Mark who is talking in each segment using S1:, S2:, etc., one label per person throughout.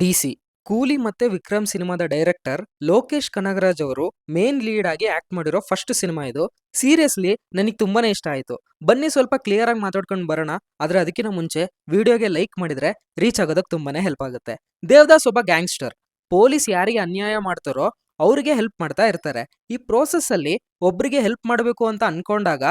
S1: DC ಕೂಲಿ ಮತ್ತೆ ವಿಕ್ರಮ್ ಸಿನಿಮಾದ ಡೈರೆಕ್ಟರ್ ಲೋಕೇಶ್ ಕನಗರಾಜ್ ಅವರು ಮೇನ್ ಲೀಡ್ ಆಗಿ ಆಕ್ಟ್ ಮಾಡಿರೋ ಫಸ್ಟ್ ಸಿನಿಮಾ ಇದು. ಸೀರಿಯಸ್ಲಿ ನನಗೆ ತುಂಬಾನೇ ಇಷ್ಟ ಆಯ್ತು. ಬನ್ನಿ ಸ್ವಲ್ಪ ಕ್ಲಿಯರ್ ಆಗಿ ಮಾತಾಡ್ಕೊಂಡು ಬರೋಣ. ಆದ್ರೆ ಅದಕ್ಕಿಂತ ಮುಂಚೆ ವಿಡಿಯೋಗೆ ಲೈಕ್ ಮಾಡಿದ್ರೆ ರೀಚ್ ಆಗೋದಕ್ಕೆ ತುಂಬಾನೇ ಹೆಲ್ಪ್ ಆಗುತ್ತೆ. ದೇವದಾಸ್ ಒಬ್ಬ ಗ್ಯಾಂಗ್ಸ್ಟರ್. ಪೊಲೀಸ್ ಯಾರಿಗೆ ಅನ್ಯಾಯ ಮಾಡ್ತಾರೋ ಅವರಿಗೆ ಹೆಲ್ಪ್ ಮಾಡ್ತಾ ಇರ್ತಾರೆ. ಈ ಪ್ರೋಸೆಸ್ ಅಲ್ಲಿ ಒಬ್ರಿಗೆ ಹೆಲ್ಪ್ ಮಾಡಬೇಕು ಅಂತ ಅನ್ಕೊಂಡಾಗ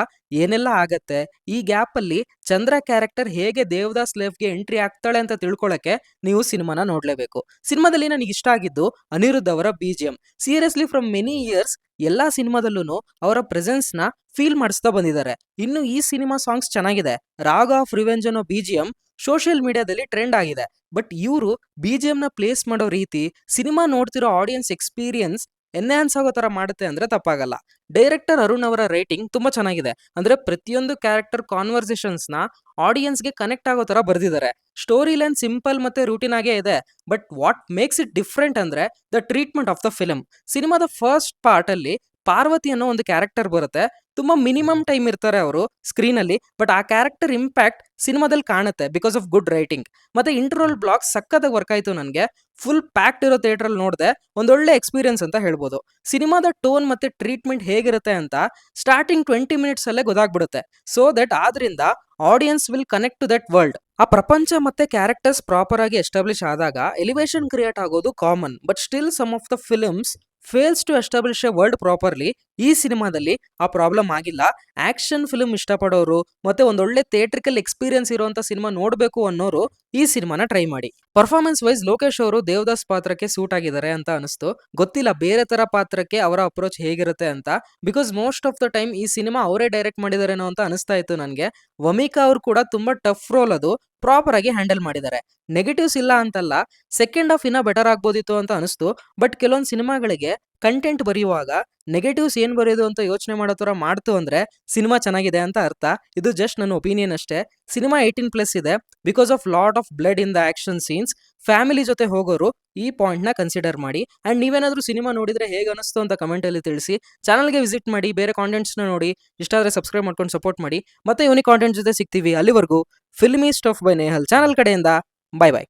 S1: ಏನೆಲ್ಲ ಆಗತ್ತೆ, ಈ ಗ್ಯಾಪ್ ಅಲ್ಲಿ ಚಂದ್ರ ಕ್ಯಾರೆಕ್ಟರ್ ಹೇಗೆ ದೇವದಾಸ್ ಲೈಫ್ಗೆ ಎಂಟ್ರಿ ಆಗ್ತಾಳೆ ಅಂತ ತಿಳ್ಕೊಳಕ್ಕೆ ನೀವು ಸಿನಿಮಾನ ನೋಡ್ಲೇಬೇಕು. ಸಿನಿಮಾದಲ್ಲಿ ನನಗೆ ಇಷ್ಟ ಆಗಿದ್ದು ಅನಿರುದ್ಧ್ ಅವರ BGM. Seriously from many years ಎಲ್ಲಾ ಸಿನಿಮಾದಲ್ಲೂ ಅವರ ಪ್ರೆಸೆನ್ಸ್ ನ ಫೀಲ್ ಮಾಡಿಸ್ತಾ ಬಂದಿದ್ದಾರೆ. ಇನ್ನು ಈ ಸಿನಿಮಾ ಸಾಂಗ್ಸ್ ಚೆನ್ನಾಗಿದೆ. ರಾಗ ಆಫ್ ರಿವೆಂಜ್ ಅನ್ನೋ BGM ಸೋಷಿಯಲ್ ಮೀಡಿಯಾದಲ್ಲಿ ಟ್ರೆಂಡ್ ಆಗಿದೆ. ಬಟ್ ಇವರು BGM ನ ಪ್ಲೇಸ್ ಮಾಡೋ ರೀತಿ ಸಿನಿಮಾ ನೋಡ್ತಿರೋ ಆಡಿಯನ್ಸ್ ಎಕ್ಸ್ಪೀರಿಯನ್ಸ್ ಎನ್ಹಾನ್ಸ್ ಆಗೋ ತರ ಮಾಡುತ್ತೆ ಅಂದ್ರೆ ತಪ್ಪಾಗಲ್ಲ. ಡೈರೆಕ್ಟರ್ ಅರುಣ್ ಅವರ ರೈಟಿಂಗ್ ತುಂಬಾ ಚೆನ್ನಾಗಿದೆ. ಅಂದ್ರೆ ಪ್ರತಿಯೊಂದು ಕ್ಯಾರೆಕ್ಟರ್ ಕಾನ್ವರ್ಸೇಷನ್ಸ್ ನ ಆಡಿಯನ್ಸ್ಗೆ ಕನೆಕ್ಟ್ ಆಗೋ ತರ ಬರ್ದಿದ್ದಾರೆ. ಸ್ಟೋರಿ ಲೈನ್ ಸಿಂಪಲ್ ಮತ್ತೆ ರೂಟೀನ್ ಆಗೇ ಇದೆ. But what makes it different ಅಂದ್ರೆ the treatment of the film. ಸಿನಿಮಾದ ಫಸ್ಟ್ ಪಾರ್ಟ್ ಅಲ್ಲಿ ಪಾರ್ವತಿ ಅನ್ನೋ ಒಂದು ಕ್ಯಾರೆಕ್ಟರ್ ಬರುತ್ತೆ. ತುಂಬಾ ಮಿನಿಮಮ್ ಟೈಮ್ ಇರ್ತಾರೆ ಅವರು ಸ್ಕ್ರೀನ್ ಅಲ್ಲಿ. ಬಟ್ ಆ ಕ್ಯಾರೆಕ್ಟರ್ ಇಂಪ್ಯಾಕ್ಟ್ ಸಿನಿಮಾದಲ್ಲಿ ಕಾಣುತ್ತೆ ಬಿಕಾಸ್ ಆಫ್ ಗುಡ್ ರೈಟಿಂಗ್. ಮತ್ತೆ ಇಂಟರ್ವಲ್ ಬ್ಲಾಕ್ ಸಕ್ಕತ್ತಾಗಿ ವರ್ಕ್ ಆಯ್ತು ನನಗೆ. ಫುಲ್ ಪ್ಯಾಕ್ಡ್ ಇರೋ ಥಿಯೇಟರ್ ಅಲ್ಲಿ ನೋಡಿದೆ. ಒಂದೊಳ್ಳೆ ಎಕ್ಸ್ಪೀರಿಯನ್ಸ್ ಅಂತ ಹೇಳ್ಬೋದು. ಸಿನಿಮಾದ ಟೋನ್ ಮತ್ತೆ ಟ್ರೀಟ್ಮೆಂಟ್ ಹೇಗಿರುತ್ತೆ ಅಂತ ಸ್ಟಾರ್ಟಿಂಗ್ 20 ಮಿನಿಟ್ಸ್ ಅಲ್ಲೇ ಗೊತ್ತಾಗ್ಬಿಡುತ್ತೆ. ಸೊ ದಟ್ ಆದ್ರಿಂದ audience will connect to that world. ಆ ಪ್ರಪಂಚ ಮತ್ತೆ ಕ್ಯಾರೆಕ್ಟರ್ಸ್ ಪ್ರಾಪರ್ ಆಗಿ ಎಸ್ಟಾಬ್ಲಿಷ್ ಆದಾಗ ಎಲಿವೇಶನ್ ಕ್ರಿಯೇಟ್ ಆಗೋದು common. But still some of the films fails to establish a world properly. ಈ ಸಿನಿಮಾದಲ್ಲಿ ಆ ಪ್ರಾಬ್ಲಮ್ ಆಗಿಲ್ಲ. ಆಕ್ಷನ್ ಫಿಲ್ಮ್ ಇಷ್ಟಪಡೋರು ಮತ್ತೆ ಒಂದೊಳ್ಳೆ ಥಿಯೇಟ್ರಿಕಲ್ ಎಕ್ಸ್ಪೀರಿಯನ್ಸ್ ಇರುವಂತ ಸಿನಿಮಾ ನೋಡ್ಬೇಕು ಅನ್ನೋರು ಈ ಸಿನಿಮಾನ ಟ್ರೈ ಮಾಡಿ. ಪರ್ಫಾರ್ಮೆನ್ಸ್ ವೈಸ್ ಲೋಕೇಶ್ ಅವರು ದೇವದಾಸ್ ಪಾತ್ರಕ್ಕೆ ಸೂಟ್ ಆಗಿದ್ದಾರೆ ಅಂತ ಅನಿಸ್ತು. ಗೊತ್ತಿಲ್ಲ ಬೇರೆ ತರ ಪಾತ್ರಕ್ಕೆ ಅವರ ಅಪ್ರೋಚ್ ಹೇಗಿರುತ್ತೆ ಅಂತ. Because most of the time ಈ ಸಿನಿಮಾ ಅವರೇ ಡೈರೆಕ್ಟ್ ಮಾಡಿದಾರೇನೋ ಅಂತ ಅನಿಸ್ತಾ ಇತ್ತು ನನಗೆ. ವಮಿಕಾ ಅವರು ಕೂಡ ತುಂಬಾ ಟಫ್ ರೋಲ್ ಅದು ಪ್ರಾಪರ್ ಆಗಿ ಹ್ಯಾಂಡಲ್ ಮಾಡಿದ್ದಾರೆ. ನೆಗೆಟಿವ್ಸ್ ಇಲ್ಲ ಅಂತಲ್ಲ, ಸೆಕೆಂಡ್ ಹಾಫ್ ಇನ್ನ ಬೆಟರ್ ಆಗ್ಬೋದಿತ್ತು ಅಂತ ಅನಿಸ್ತು. ಬಟ್ ಕೆಲವೊಂದು ಸಿನಿಮಾಗಳಿಗೆ ಕಂಟೆಂಟ್ ಬರೆಯುವಾಗ ನೆಗೆಟಿವ್ಸ್ ಏನ್ ಬರೆಯೋದು ಅಂತ ಯೋಚನೆ ಮಾಡೋ ತರ ಮಾಡ್ತು ಅಂದ್ರೆ ಸಿನಿಮಾ ಚೆನ್ನಾಗಿದೆ ಅಂತ ಅರ್ಥ. ಇದು ಜಸ್ಟ್ ನನ್ನ ಒಪಿನಿಯನ್ ಅಷ್ಟೇ. ಸಿನಿಮಾ 18+ ಇದೆ because of lot of blood in the action scenes. Family ಜೊತೆ ಹೋಗೋರು ಈ ಪಾಯಿಂಟ್ ನ ಕನ್ಸಿಡರ್ ಮಾಡಿ. ಅಂಡ್ ನೀವೇನಾದ್ರೂ ಸಿನಿಮಾ ನೋಡಿದ್ರೆ ಹೇಗೆ ಅನಿಸ್ತು ಅಂತ ಕಮೆಂಟ್ ಅಲ್ಲಿ ತಿಳಿಸಿ. ಚಾನಲ್ಗೆ ವಿಸಿಟ್ ಮಾಡಿ, ಬೇರೆ ಕಾಂಟೆಂಟ್ಸ್ ನ ನೋಡಿ. ಇಷ್ಟ ಆದ್ರೆ ಸಬ್ಸ್ಕ್ರೈಬ್ ಮಾಡ್ಕೊಂಡು ಸಪೋರ್ಟ್ ಮಾಡಿ. ಮತ್ತೆ ಯೂನಿಕ್ ಕಾಂಟೆಂಟ್ ಜೊತೆ ಸಿಗ್ತೀವಿ. ಅಲ್ಲಿವರೆಗೂ filmy stuff by Nehal channel ಕಡೆಯಿಂದ ಬೈ ಬೈ.